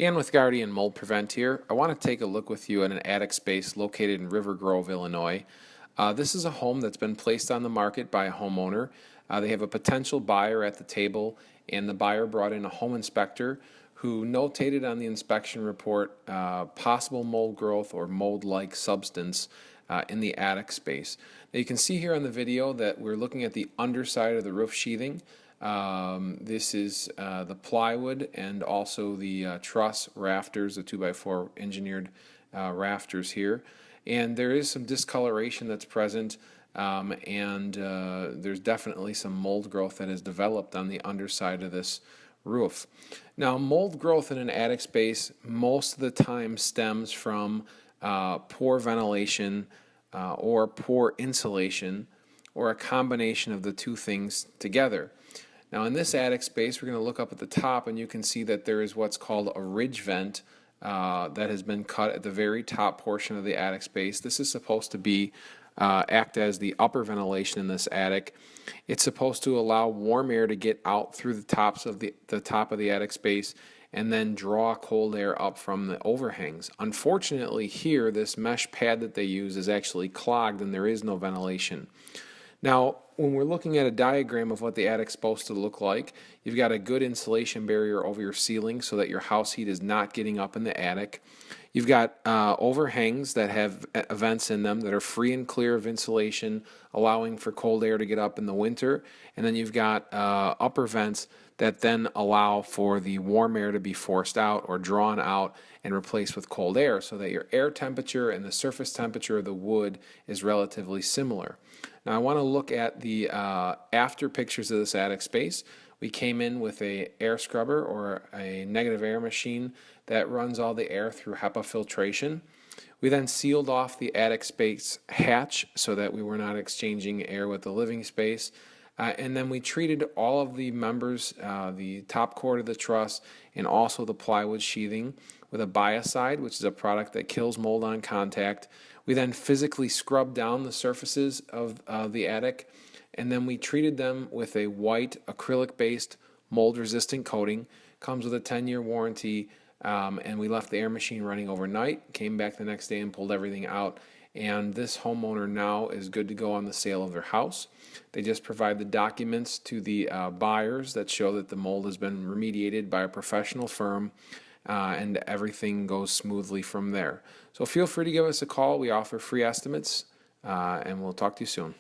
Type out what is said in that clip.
Dan with Guardian Mold Prevent here. I want to take a look with you at an attic space located in River Grove, Illinois. This is a home that's been placed on the market by a homeowner. They have a potential buyer at the table, and the buyer brought in a home inspector who notated on the inspection report possible mold growth or mold-like substance in the attic space. Now you can see here on the video that we're looking at the underside of the roof sheathing. This is the plywood and also the truss rafters, the 2x4 engineered rafters here. And there is some discoloration that's present, and there's definitely some mold growth that has developed on the underside of this roof. Now, mold growth in an attic space most of the time stems from poor ventilation or poor insulation, or a combination of the two things together. Now in this attic space, we're going to look up at the top, and you can see that there is what's called a ridge vent that has been cut at the very top portion of the attic space. This is supposed to be act as the upper ventilation in this attic. It's supposed to allow warm air to get out through the top of the attic space and then draw cold air up from the overhangs. Unfortunately here, this mesh pad that they use is actually clogged and there is no ventilation. Now, when we're looking at a diagram of what the attic's supposed to look like, you've got a good insulation barrier over your ceiling so that your house heat is not getting up in the attic. You've got overhangs that have vents in them that are free and clear of insulation, allowing for cold air to get up in the winter. And then you've got upper vents that then allow for the warm air to be forced out or drawn out and replaced with cold air, so that your air temperature and the surface temperature of the wood is relatively similar. Now I want to look at the after pictures of this attic space. We came in with a air scrubber or a negative air machine that runs all the air through HEPA filtration. We then sealed off the attic space hatch so that we were not exchanging air with the living space. And then we treated all of the members, the top cord of the truss and also the plywood sheathing with a biocide, which is a product that kills mold on contact. We then physically scrubbed down the surfaces of the attic, and then we treated them with a white acrylic-based mold-resistant coating. Comes with a 10-year warranty, and we left the air machine running overnight, came back the next day and pulled everything out. And this homeowner now is good to go on the sale of their house. They just provide the documents to the buyers that show that the mold has been remediated by a professional firm, and everything goes smoothly from there. So feel free to give us a call. We offer free estimates, and we'll talk to you soon.